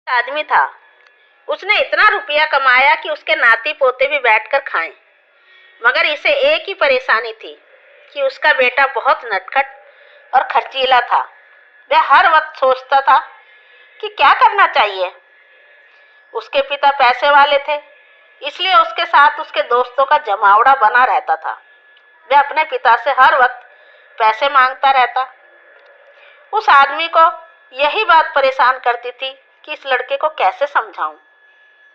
आदमी था। उसने इतना रुपया कमाया कि उसके नाती पोते भी बैठकर खाएं। मगर इसे एक ही परेशानी थी कि उसका बेटा बहुत नटखट और खर्चीला था। वह हर वक्त सोचता था कि क्या करना चाहिए। उसके पिता पैसे वाले थे, इसलिए उसके साथ उसके दोस्तों का जमावड़ा बना रहता था। वह अपने पिता से हर वक्त पैसे मांगता रहता। उस आदमी को यही बात परेशान करती थी कि इस लड़के को कैसे समझाऊं।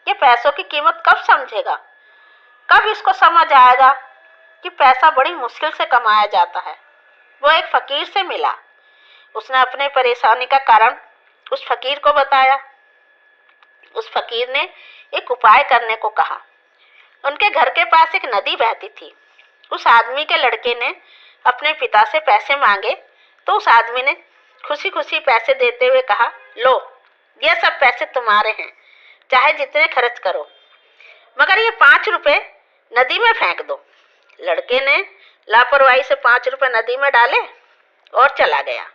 ये पैसों की कीमत कब समझेगा, कब इसको समझ आएगा कि पैसा बड़ी मुश्किल से कमाया जाता है। वो एक फकीर से मिला। उसने अपनी परेशानी का कारण उस फकीर को बताया। उस फकीर ने एक उपाय करने को कहा। उनके घर के पास एक नदी बहती थी। उस आदमी के लड़के ने अपने पिता से पैसे मांगे तो उस आदमी ने खुशी खुशी पैसे देते हुए कहा, लो, ये सब पैसे तुम्हारे हैं, चाहे जितने खर्च करो, मगर ये 5 रुपए नदी में फेंक दो। लड़के ने लापरवाही से 5 रुपए नदी में डाले और चला गया।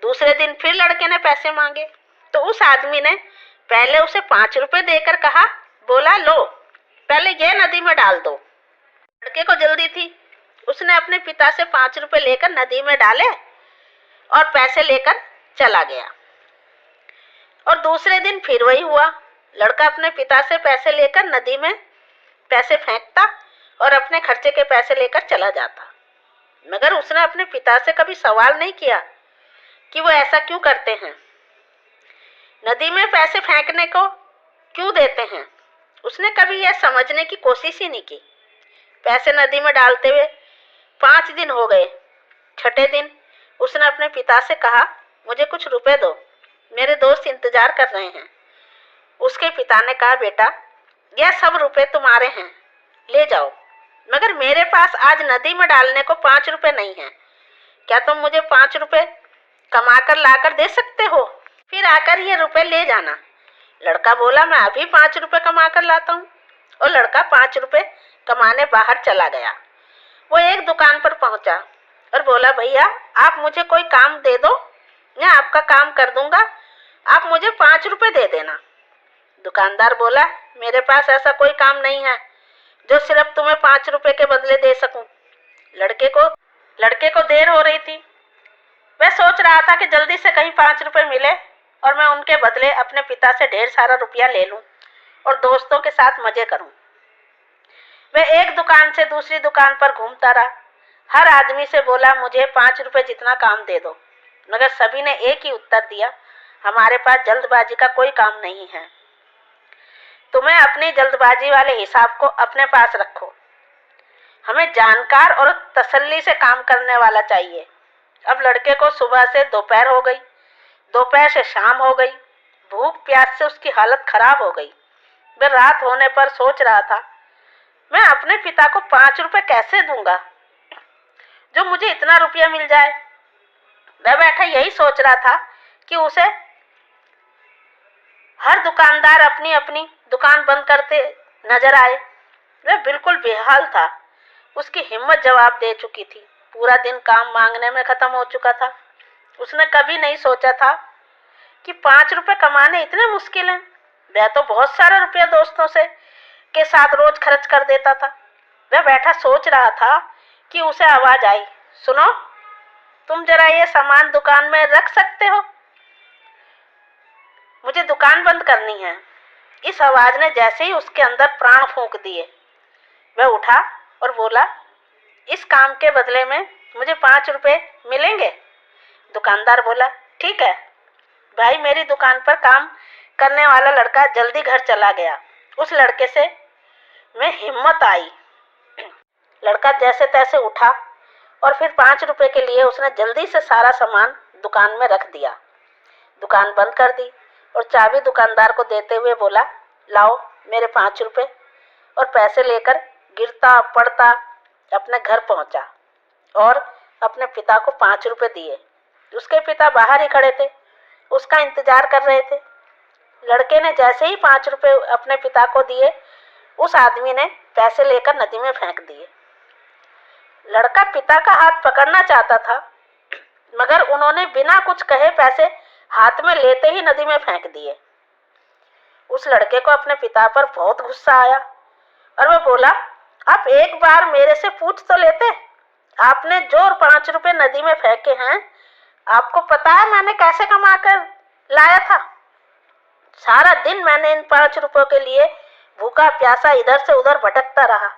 दूसरे दिन फिर लड़के ने पैसे मांगे तो उस आदमी ने पहले उसे 5 रुपए देकर कहा, बोला, लो, पहले ये नदी में डाल दो। लड़के को जल्दी थी। उसने अपने पिता से 5 रुपए लेकर नदी में डाले और पैसे लेकर चला गया। और दूसरे दिन फिर वही हुआ। लड़का अपने पिता से पैसे लेकर नदी में पैसे फेंकता और अपने खर्चे के पैसे लेकर चला जाता। मगर उसने अपने पिता से कभी सवाल नहीं किया कि वो ऐसा क्यों करते हैं, नदी में पैसे फेंकने को क्यों देते हैं। उसने कभी यह समझने की कोशिश ही नहीं की। पैसे नदी में डालते हुए 5 दिन हो गए। छठे दिन उसने अपने पिता से कहा, मुझे कुछ रुपए दो, मेरे दोस्त इंतजार कर रहे हैं। उसके पिता ने कहा, बेटा, यह सब रुपए तुम्हारे हैं, ले जाओ, मगर मेरे पास आज नदी में डालने को 5 रुपए नहीं है। क्या तुम मुझे 5 रुपए कमाकर लाकर दे सकते हो, फिर आकर ये रुपए ले जाना। लड़का बोला, मैं अभी 5 रुपए कमा कर लाता हूँ। और लड़का 5 रुपए कमाने बाहर चला गया। वो एक दुकान पर पहुंचा और बोला, भैया, आप मुझे कोई काम दे दो, मैं आपका काम कर दूंगा, आप मुझे 5 रुपए दे देना। दुकानदार बोला, मेरे पास ऐसा कोई काम नहीं है जो सिर्फ तुम्हें 5 रुपए के बदले दे सकूं। लड़के को देर हो रही थी। वह सोच रहा था कि जल्दी से कहीं 5 रुपए मिले और मैं उनके बदले अपने पिता से ढेर सारा रुपया ले लूं और दोस्तों के साथ मजे करूं। वह एक दुकान से दूसरी दुकान पर घूमता रहा। हर आदमी से बोला, मुझे 5 रुपए जितना काम दे दो, मगर सभी ने एक ही उत्तर दिया, हमारे पास जल्दबाजी का कोई काम नहीं है। तुम्हें अपनी जल्दबाजी वाले हिसाब को अपने पास रखो। हमें जानकार और तसल्ली से काम करने वाला चाहिए। अब लड़के को सुबह से दोपहर हो गई, दोपहर से शाम हो गई। भूख प्यास से उसकी हालत खराब हो गई। वह रात होने पर सोच रहा था, मैं अपने पिता को 5 रुपए कैसे दूंगा जो मुझे इतना रुपया मिल जाए। वह बैठा यही सोच रहा था कि उसे हर दुकानदार अपनी अपनी दुकान बंद करते नजर आए। वह बिल्कुल बेहाल था। उसकी हिम्मत जवाब दे चुकी थी। पूरा दिन काम मांगने में खत्म हो चुका था। उसने कभी नहीं सोचा था कि 5 रुपए कमाने इतने मुश्किल हैं। वह तो बहुत सारा रुपया दोस्तों से के साथ रोज खर्च कर देता था। वह बैठा सोच रहा था कि उसे आवाज आई, सुनो, तुम जरा ये सामान दुकान में रख सकते हो, मुझे दुकान बंद करनी है। इस आवाज ने जैसे ही उसके अंदर प्राण फूंक दिए। वह उठा और बोला, इस काम के बदले में मुझे 5 रुपए मिलेंगे। दुकानदार बोला, ठीक है। भाई, मेरी दुकान पर काम करने वाला लड़का जल्दी घर चला गया। उस लड़के से में हिम्मत आई। लड़का जैसे तैसे उठा और फिर 5 रुपए के लिए उसने जल्दी से सारा सामान दुकान में रख दिया। दुकान बंद कर दी और चाबी दुकानदार को देते हुए बोला, लाओ मेरे 5 रुपए। और पैसे लेकर गिरता पड़ता अपने घर पहुंचा और अपने पिता को 5 रुपए दिए। उसके पिता बाहर ही खड़े थे, उसका इंतजार कर रहे थे। लड़के ने जैसे ही 5 रुपए अपने पिता को दिए, उस आदमी ने पैसे लेकर नदी में फेंक दिए। लड़का पिता का हाथ पकड़ना चाहता था, मगर उन्होंने बिना कुछ कहे पैसे हाथ में लेते ही नदी में फेंक दिए। उस लड़के को अपने पिता पर बहुत गुस्सा आया और वह बोला, आप एक बार मेरे से पूछ तो लेते, आपने जो 5 रुपए नदी में फेंके हैं, आपको पता है मैंने कैसे कमा कर लाया था? सारा दिन मैंने इन 5 रुपयों के लिए भूखा प्यासा इधर से उधर भटकता रहा।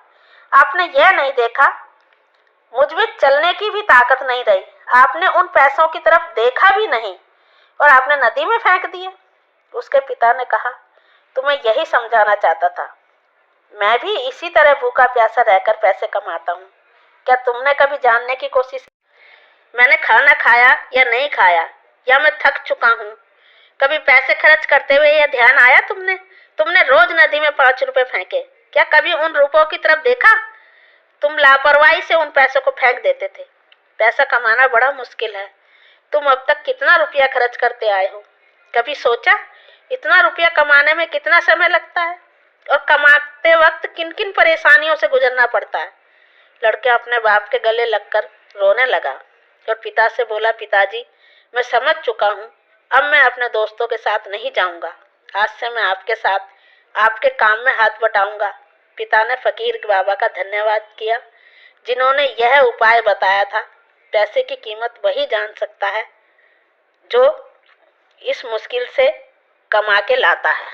आपने यह नहीं देखा मुझ में चलने की भी ताकत नहीं रही, आपने उन पैसों की तरफ देखा भी नहीं और आपने नदी में फेंक दिए। उसके पिता ने कहा, तुम्हें यही समझाना चाहता था, मैं भी इसी तरह भूखा प्यासा रहकर पैसे कमाता हूँ। क्या तुमने कभी जानने की कोशिश की मैंने खाना खाया या नहीं खाया, या मैं थक चुका हूँ? कभी पैसे खर्च करते हुए यह ध्यान आया तुमने रोज नदी में 5 रुपए फेंके, क्या कभी उन रुपयों की तरफ देखा? तुम लापरवाही से उन पैसों को फेंक देते थे। पैसा कमाना बड़ा मुश्किल है। तुम अब तक कितना रुपया खर्च करते आए हो? कभी सोचा इतना रुपया कमाने में कितना समय लगता है और कमाते वक्त किन किन परेशानियों से गुजरना पड़ता है? लड़का अपने बाप के गले लगकर रोने लगा और पिता से बोला, पिताजी मैं समझ चुका हूँ, अब मैं अपने दोस्तों के साथ नहीं जाऊंगा। आज से मैं आपके साथ आपके काम में हाथ बटाऊंगा। पिता ने फकीर बाबा का धन्यवाद किया जिन्होंने यह उपाय बताया था। पैसे की कीमत वही जान सकता है जो इस मुश्किल से कमा के लाता है।